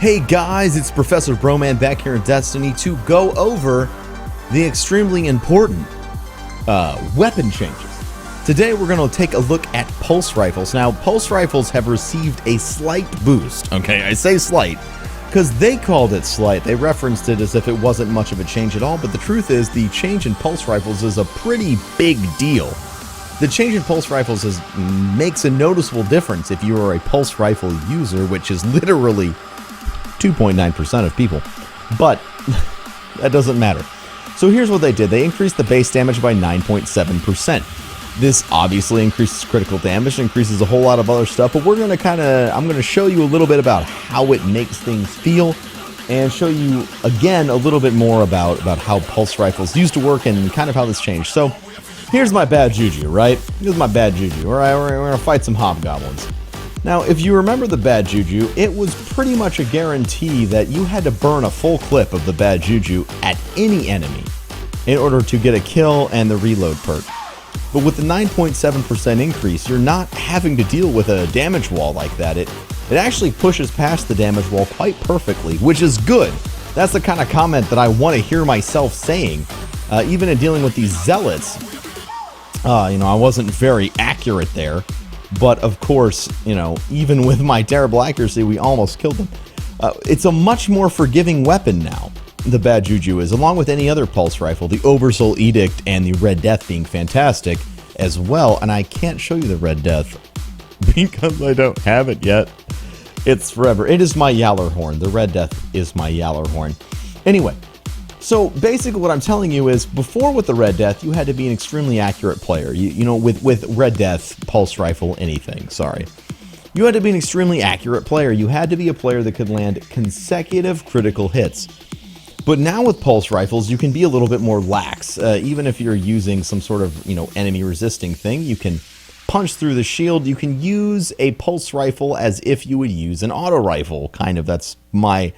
Hey guys, it's ProfessorBroman back here in Destiny to go over the extremely important weapon changes. Today we're going to take a look at pulse rifles. Now, pulse rifles have received a slight boost. Okay, I say slight because they called it slight. They referenced it as if it wasn't much of a change at all, but the truth is the change in pulse rifles is a pretty big deal. The change in pulse rifles makes a noticeable difference if you are a pulse rifle user, which is literally 2.9% of people, but that doesn't matter. So here's what they did. They increased the base damage by 9.7%. This obviously increases critical damage, increases a whole lot of other stuff, but I'm going to show you a little bit about how it makes things feel and show you again a little bit more about how pulse rifles used to work and kind of how this changed. So here's my bad juju, right? Here's my bad juju. All right, we're going to fight some hobgoblins. Now, if you remember the bad juju, it was pretty much a guarantee that you had to burn a full clip of the bad juju at any enemy in order to get a kill and the reload perk. But with the 9.7% increase, you're not having to deal with a damage wall like that. It actually pushes past the damage wall quite perfectly, which is good. That's the kind of comment that I want to hear myself saying. Even in dealing with these zealots, I wasn't very accurate there. But of course, even with my terrible accuracy, we almost killed them. It's a much more forgiving weapon now, the bad juju is, along with any other pulse rifle, the Oversoul Edict and the Red Death being fantastic as well. And I can't show you the Red Death because I don't have it yet. It's forever. It is my Yallarhorn. The Red Death is my Yallarhorn. Anyway. So basically what I'm telling you is, before with the Red Death, you had to be an extremely accurate player. With Red Death, pulse rifle, anything, sorry. You had to be an extremely accurate player. You had to be a player that could land consecutive critical hits. But now with pulse rifles, you can be a little bit more lax. Even if you're using some sort of, enemy resisting thing, you can punch through the shield. You can use a pulse rifle as if you would use an auto rifle, kind of. That's my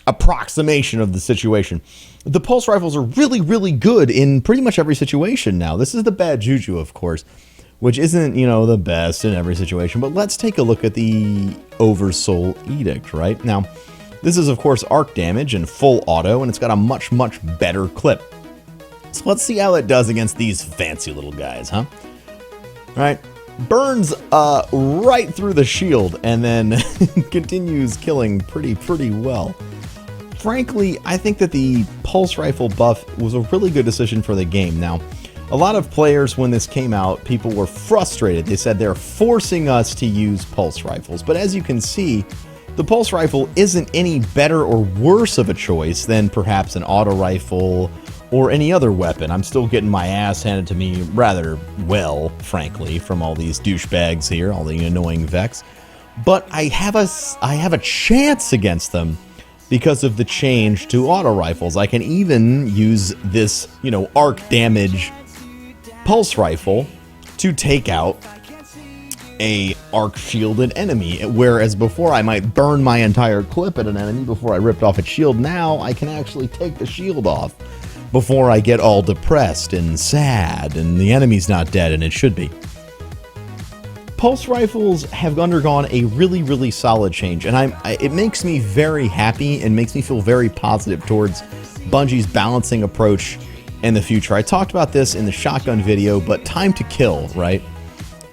approximation of the situation. The pulse rifles are really, really good in pretty much every situation now. This is the bad juju, of course, which isn't, the best in every situation, but let's take a look at the Oversoul Edict, right? Now, this is, of course, arc damage and full auto, and it's got a much, much better clip. So let's see how it does against these fancy little guys, huh? All right. Burns right through the shield and then continues killing pretty well. Frankly, I think that the pulse rifle buff was a really good decision for the game. Now, a lot of players, when this came out, people were frustrated. They said they're forcing us to use pulse rifles. But as you can see, the pulse rifle isn't any better or worse of a choice than perhaps an auto rifle or any other weapon. I'm still getting my ass handed to me rather well, frankly, from all these douchebags here, all the annoying Vex. But I have a chance against them because of the change to auto rifles. I can even use this, arc damage pulse rifle to take out a arc shielded enemy, whereas before I might burn my entire clip at an enemy before I ripped off its shield. Now I can actually take the shield off before I get all depressed and sad and the enemy's not dead, and it should be. Pulse rifles have undergone a really, really solid change, and it makes me very happy and makes me feel very positive towards Bungie's balancing approach in the future. I talked about this in the shotgun video, but time to kill, right?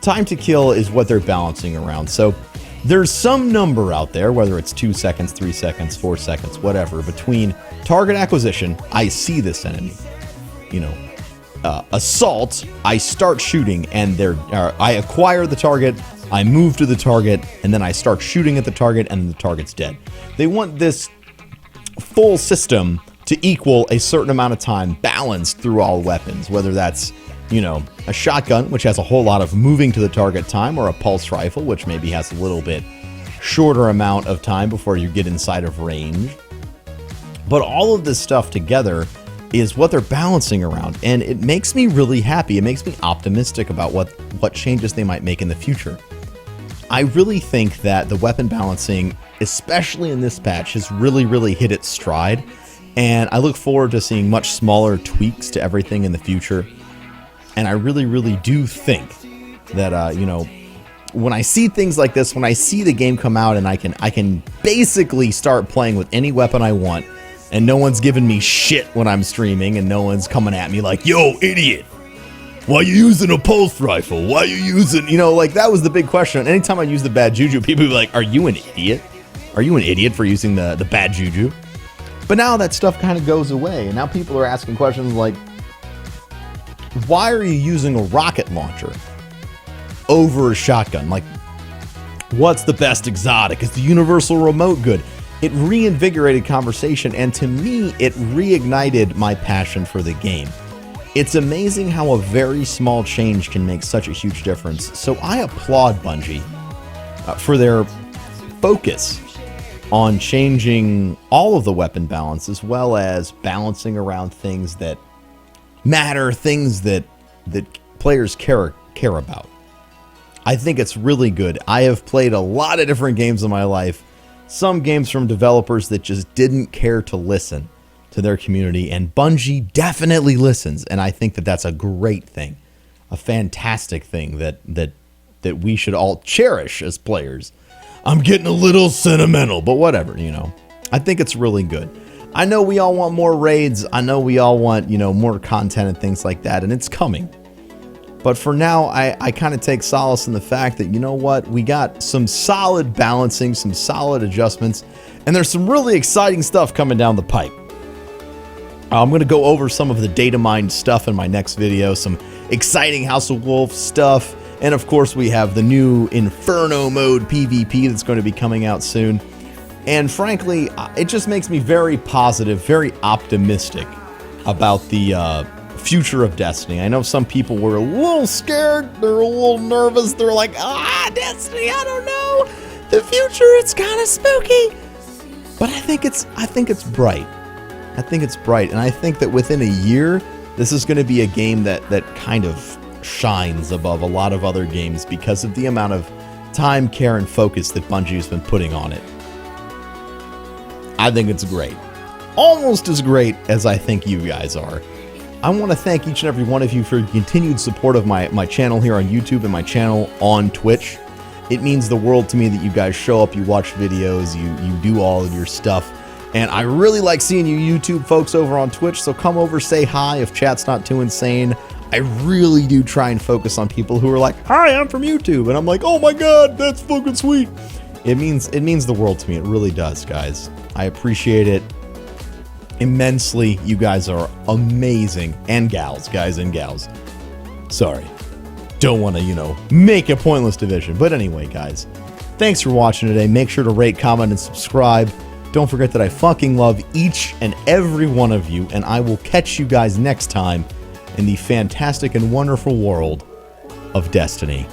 Time to kill is what they're balancing around. So there's some number out there, whether it's 2 seconds, 3 seconds, 4 seconds, whatever, between target acquisition, I see this enemy, assault, I start shooting, and I acquire the target, I move to the target, and then I start shooting at the target, and the target's dead. They want this full system to equal a certain amount of time balanced through all weapons, whether that's, a shotgun, which has a whole lot of moving to the target time, or a pulse rifle, which maybe has a little bit shorter amount of time before you get inside of range. But all of this stuff together is what they're balancing around, and it makes me really happy. It makes me optimistic about what changes they might make in the future. I really think that the weapon balancing, especially in this patch, has really, really hit its stride, and I look forward to seeing much smaller tweaks to everything in the future. And I really, really do think that, when I see things like this, when I see the game come out and I can basically start playing with any weapon I want, and no one's giving me shit when I'm streaming, and no one's coming at me like, yo, idiot, why you using a pulse rifle? Why you using, you know, like, that was the big question. Anytime I use the bad juju, people be like, are you an idiot? Are you an idiot for using the bad juju? But now that stuff kind of goes away, and now people are asking questions like, why are you using a rocket launcher over a shotgun? Like, what's the best exotic? Is the universal remote good? It reinvigorated conversation, and to me, it reignited my passion for the game. It's amazing how a very small change can make such a huge difference. So I applaud Bungie for their focus on changing all of the weapon balance, as well as balancing around things that matter, things that players care about. I think it's really good. I have played a lot of different games in my life, some games from developers that just didn't care to listen to their community, and Bungie definitely listens, and I think that that's a great thing, a fantastic thing that we should all cherish as players. I'm getting a little sentimental, but whatever, you know. I think it's really good. I know we all want more raids. I know we all want, you know, more content and things like that, and it's coming. But for now, I kind of take solace in the fact that, you know what, we got some solid balancing, some solid adjustments, and there's some really exciting stuff coming down the pipe. I'm going to go over some of the data mined stuff in my next video, some exciting House of Wolves stuff, and of course we have the new Inferno mode PvP that's going to be coming out soon. And frankly, it just makes me very positive, very optimistic about the future of Destiny. I know some people were a little scared, they're a little nervous, they're like, Destiny, I don't know, the future, it's kind of spooky. But I think it's bright. I think it's bright, and I think that within a year, this is going to be a game that kind of shines above a lot of other games because of the amount of time, care, and focus that Bungie's been putting on it. I think it's great. Almost as great as I think you guys are. I want to thank each and every one of you for your continued support of my channel here on YouTube and my channel on Twitch. It means the world to me that you guys show up, you watch videos, you do all of your stuff. And I really like seeing you YouTube folks over on Twitch, so come over, say hi if chat's not too insane. I really do try and focus on people who are like, hi, I'm from YouTube. And I'm like, oh my God, that's fucking sweet. It means the world to me. It really does, guys. I appreciate it immensely. You guys are amazing. And gals, guys and gals. Sorry. Don't want to, you know, make a pointless division. But anyway, guys, thanks for watching today. Make sure to rate, comment, and subscribe. Don't forget that I fucking love each and every one of you, and I will catch you guys next time in the fantastic and wonderful world of Destiny.